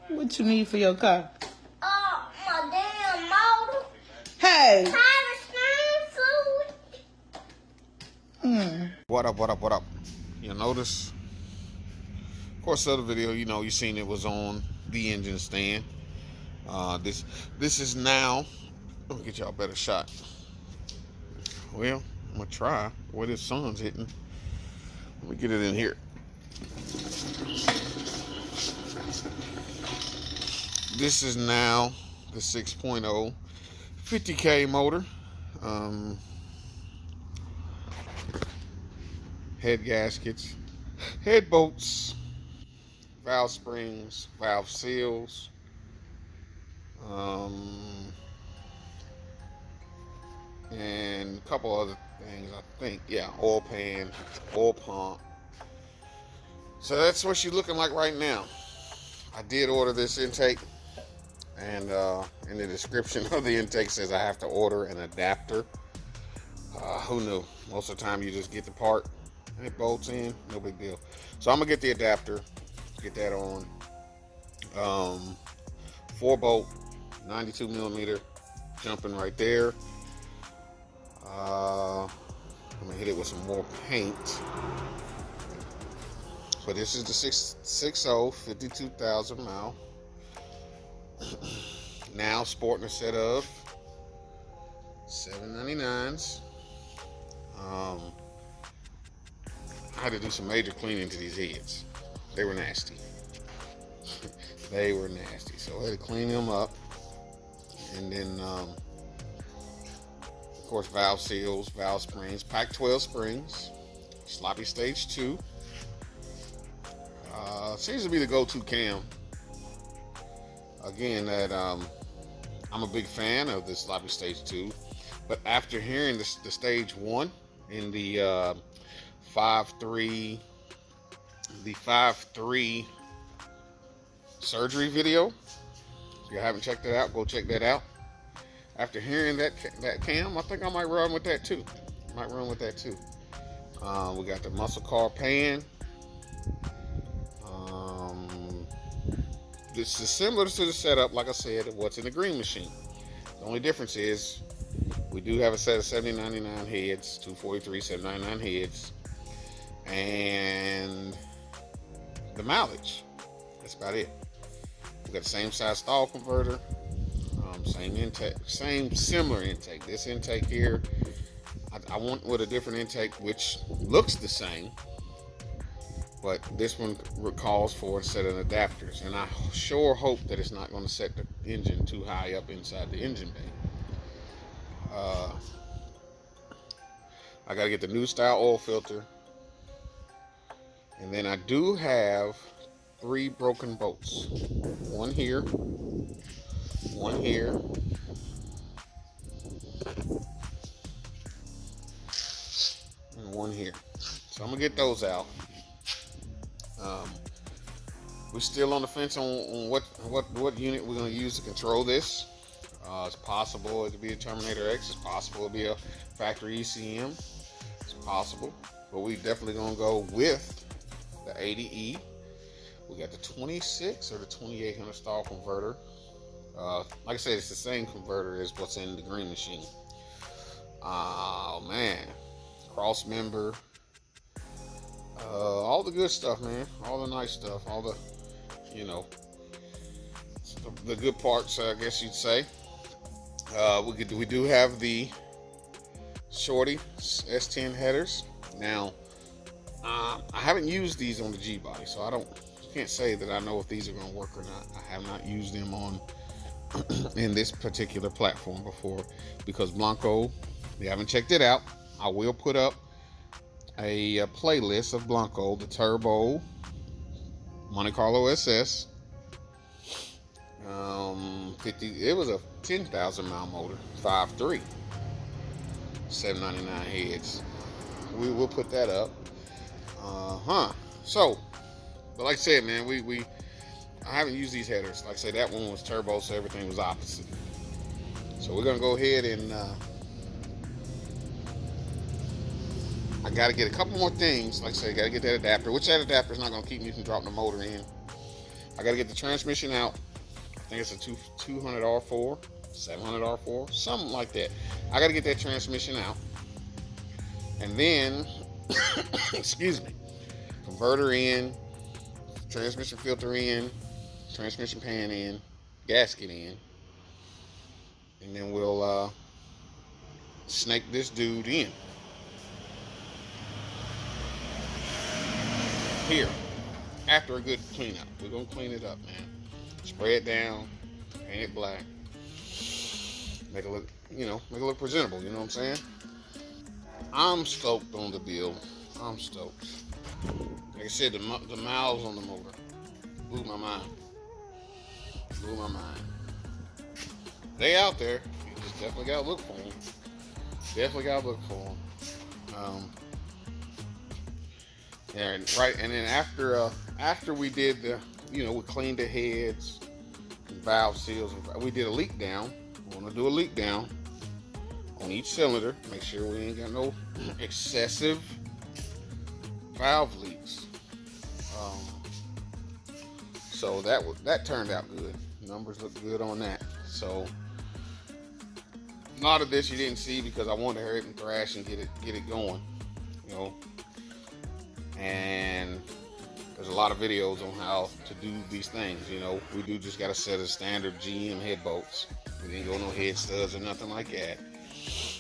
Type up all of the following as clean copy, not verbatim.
What you need for your car? My damn motor. Hey. What up? You notice? Of course, the other video, you seen it was on the engine stand. This is now. Let me get y'all a better shot. Well, I'm gonna try where this sun's hitting. Let me get it in here. This is now the 6.0 50K motor. Head gaskets, head bolts, valve springs, valve seals, and a couple other things, I think. Yeah, oil pan, oil pump. So that's what she's looking like right now. I did order this intake, and in the description of the intake says I have to order an adapter. Who knew? Most of the time you just get the part and it bolts in, no big deal. So I'm gonna get the adapter, get that on. 4-bolt, 92 millimeter, jumping right there. I'm gonna hit it with some more paint. So this is the 6.0 52,000 mile. Now sporting a set of 799s. I had to do some major cleaning to these heads. They were nasty. They were nasty. So I had to clean them up. And then, of course, valve seals, valve springs, Pack 12 springs, sloppy stage 2. Seems to be the go-to cam. Again, that I'm a big fan of the sloppy stage 2. But after hearing the stage 1 in the 5.3 surgery video, if you haven't checked it out, go check that out. After hearing that cam, I think I might run with that too. We got the muscle car pan. This is similar to the setup, like I said, of what's in the Green Machine. The only difference is we do have a set of 7099 heads, 243 799 heads, and the mileage. That's about it. We got the same size stall converter, same intake, similar intake. This intake here, I went with a different intake, which looks the same, but this one calls for a set of adapters, and I sure hope that it's not going to set the engine too high up inside the engine bay. I got to get the new style oil filter, and then I do have 3 broken bolts. One here, one here, and one here. So I'm gonna get those out. We're still on the fence on what unit we're gonna use to control this. It's possible it could be a Terminator X. It's possible it'll be a factory ECM. It's possible, but we definitely gonna go with the 80E. We got the 26 or the 2800 stall converter. Like I said, it's the same converter as what's in the Green Machine. Oh man, cross member, all the good stuff, man. All the nice stuff, all the, the good parts, I guess you'd say. We do have the Shorty S10 headers. Now, I haven't used these on the G-body, so I can't say that I know if these are going to work or not. I have not used them on in this particular platform before, because Blanco, if you haven't checked it out, I will put up a playlist of Blanco, the Turbo Monte Carlo SS. 50. It was a 10,000 mile motor, 5.3, 799 heads. We will put that up. So, but like I said, man, I haven't used these headers. Like I said, that one was turbo, so everything was opposite. So we're gonna go ahead and I gotta get a couple more things. Like I said, gotta get that adapter, which that adapter is not gonna keep me from dropping the motor in. I got to get the transmission out. I think it's a 200 R4, 700 R4, something like that. I got to get that transmission out. And then, excuse me, converter in, transmission filter in, transmission pan in, gasket in. And then we'll snake this dude in. Here, after a good cleanup. We're going to clean it up, man. Spray it down, paint it black. Make it look, make it look presentable, you know what I'm saying? I'm stoked on the build. I'm stoked. Like I said, the miles on the motor blew my mind. Blew my mind. They out there. You just definitely gotta look for them. Definitely gotta look for them. And right, and then after we did the, we cleaned the heads, and valve seals. We did a leak down. We want to do a leak down on each cylinder. Make sure we ain't got no excessive valve leaks. So that turned out good. Numbers look good on that. So a lot of this you didn't see because I wanted to hurry up and thrash and get it going. And there's a lot of videos on how to do these things. We do just got a set of standard GM head bolts. We didn't go no head studs or nothing like that.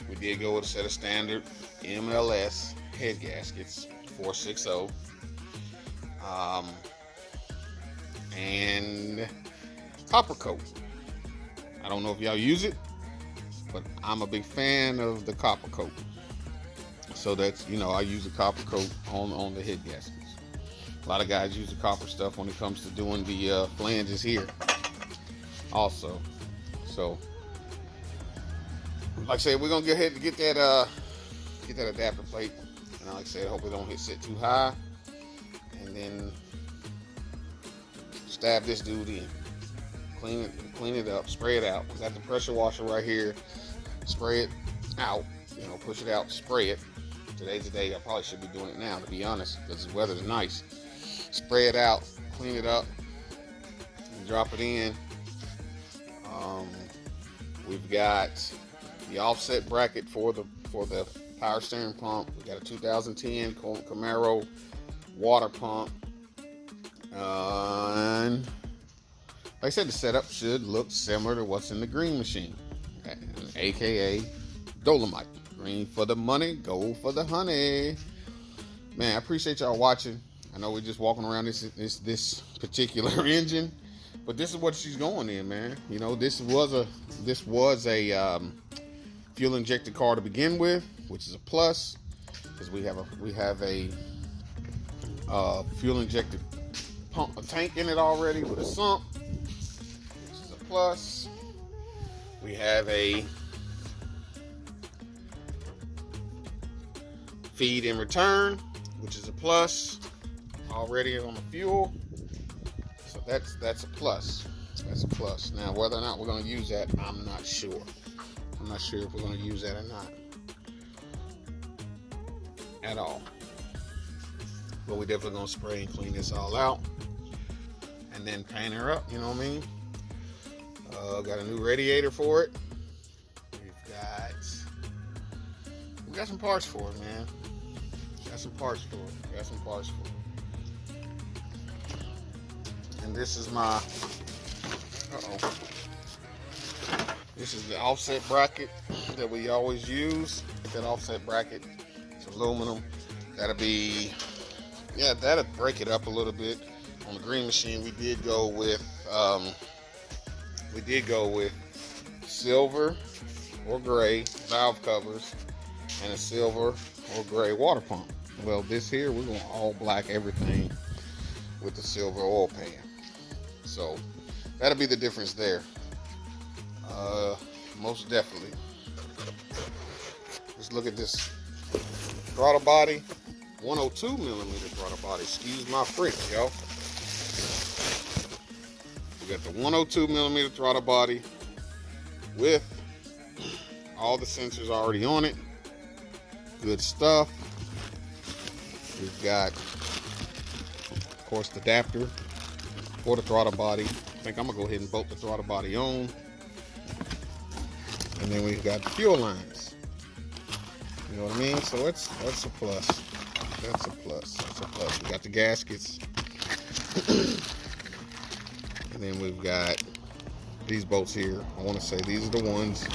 We did go with a set of standard MLS head gaskets, 460. And copper coat. I don't know if y'all use it, but I'm a big fan of the copper coat. So that's, I use a copper coat on the head gaskets. A lot of guys use the copper stuff when it comes to doing the flanges here also. So, like I said, we're going to go ahead and get that adapter plate. And like I said, hopefully don't sit too high. And then stab this dude in. Clean it up, spray it out. Got the pressure washer right here. Spray it out. Push it out, spray it. Today's the day. I probably should be doing it now, to be honest, because the weather's nice. Spray it out, clean it up, and drop it in. We've got the offset bracket for the power steering pump. We got a 2010 Camaro water pump. And like I said, the setup should look similar to what's in the green machine, aka Dolomite. Green for the money, gold for the honey. Man, I appreciate y'all watching. I know we're just walking around this particular engine, but this is what she's going in, man. This was a fuel injected car to begin with, which is a plus, because we have a fuel injected a tank in it already with a sump, which is a plus. We have a feed in return, which is a plus already on the fuel. So that's a plus. That's a plus. Now, whether or not we're going to use that, I'm not sure. I'm not sure if we're going to use that or not at all. But we're definitely going to spray and clean this all out and then paint her up, you know what I mean? Got a new radiator for it. We got some parts for it, man. Got some parts for it. And this is my this is the offset bracket that we always use. That offset bracket, it's aluminum. That'll break it up a little bit. On the green machine, we did go with silver or gray valve covers and a silver or gray water pump. Well, this here, we're going to all black everything with the silver oil pan. So that'll be the difference there. Most definitely. Let's look at this throttle body. 102 millimeter throttle body. Excuse my French, y'all. We got the 102 millimeter throttle body with all the sensors already on it. Good stuff. We've got, of course, the adapter for the throttle body. I think I'm gonna go ahead and bolt the throttle body on. And then we've got the fuel lines. You know what I mean? So that's a plus. That's a plus. That's a plus. We got the gaskets. And then we've got these bolts here. I want to say these are the ones.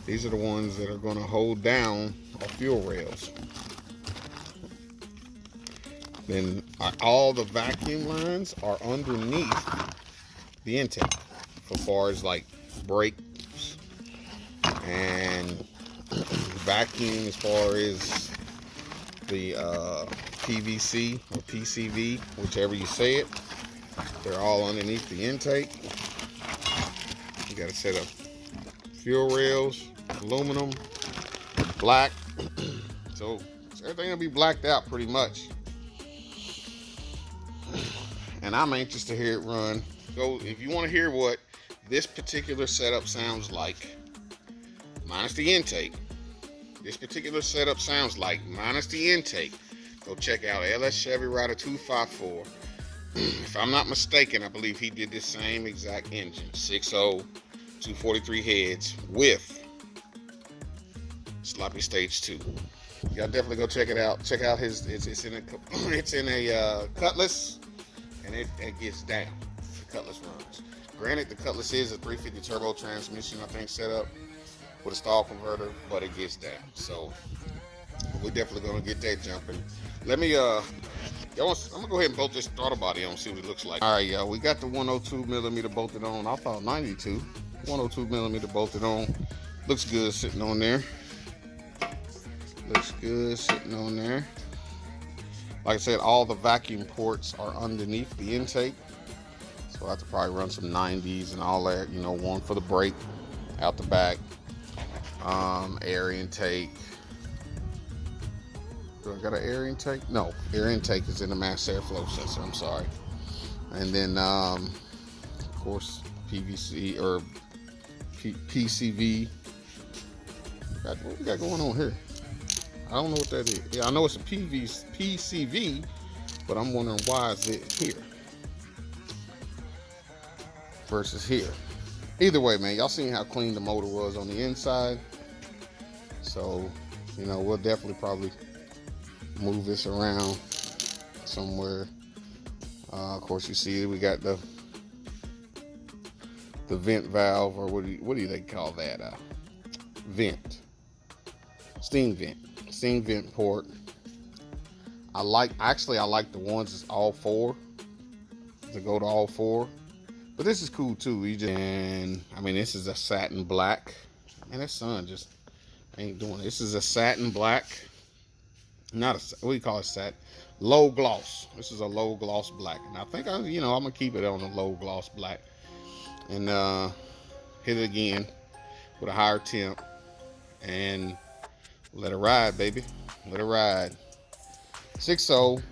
These are the ones that are going to hold down our fuel rails. Then all the vacuum lines are underneath the intake, as far as like brakes and vacuum, as far as the PVC or PCV, whichever you say it. They're all underneath the intake. You got a set of fuel rails, aluminum, black. So everything will be blacked out pretty much. And I'm anxious to hear it run. So if you want to hear what this particular setup sounds like, minus the intake, this particular setup sounds like minus the intake, go check out LS Chevy Rider 254. If I'm not mistaken, I believe he did the same exact engine, 6.0, 243 heads with Sloppy Stage 2. Y'all definitely go check it out. Check out his. It's in a Cutlass, and it gets down. The Cutlass runs. Granted, the Cutlass is a 350 turbo transmission, I think, set up with a stall converter, but it gets down. So we're definitely gonna get that jumping. Let me I'm gonna go ahead and bolt this throttle body on, see what it looks like. All right, y'all, we got the 102 millimeter bolted on. I thought 92. 102 millimeter bolted on. Looks good sitting on there. Looks good sitting on there. Like I said, all the vacuum ports are underneath the intake. So I have to probably run some 90s and all that, you know, one for the brake out the back. Air intake. Do I got an air intake? No, air intake is in the mass airflow sensor, I'm sorry. And then, of course, PVC or PCV. What we got going on here? I don't know what that is. Yeah, I know it's a PCV, but I'm wondering why is it here versus here. Either way, man, y'all seen how clean the motor was on the inside. So, you know, we'll definitely probably move this around somewhere. Of course, you see we got the vent valve, or what do they call that? Vent, steam vent port. I like the ones that's all four, to go to all four. But this is cool too. And I mean, this is a satin black. Man, that sun just ain't doing it. This is a satin black. Not a, what do you call it? Satin. Low gloss. This is a low gloss black. And I think I'm gonna keep it on a low gloss black. And hit it again with a higher temp. And let it ride, baby. Let it ride. 6.0.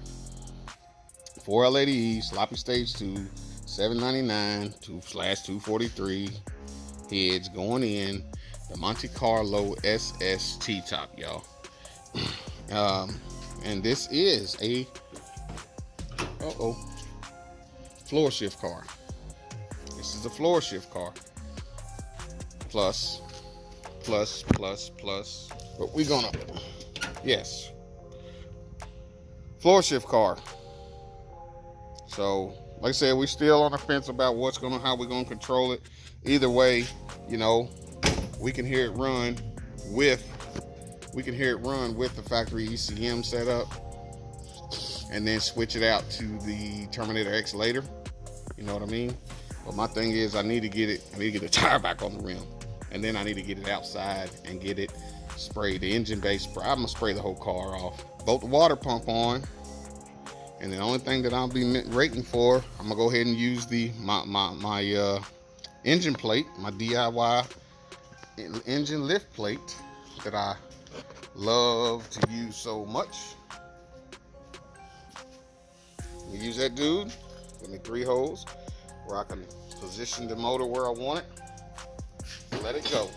4 LADE, Sloppy Stage 2. 799 /243 heads going in the Monte Carlo SS T-top, y'all. And this is a floor shift car. This is a floor shift car. Plus. But we're gonna, yes, floor shift car. So, like I said, we're still on the fence about how we're gonna control it. Either way, you know, we can hear it run with the factory ECM setup, and then switch it out to the Terminator X later. You know what I mean? But my thing is, I need to get the tire back on the rim, and then I need to get it outside and get it sprayed, the engine base spray. I'm gonna spray the whole car off. Bolt the water pump on. And the only thing that I'll be rating for, I'm gonna go ahead and use my engine plate, my DIY engine lift plate that I love to use so much. We use that dude. Give me 3 holes where I can position the motor where I want it. Let it go.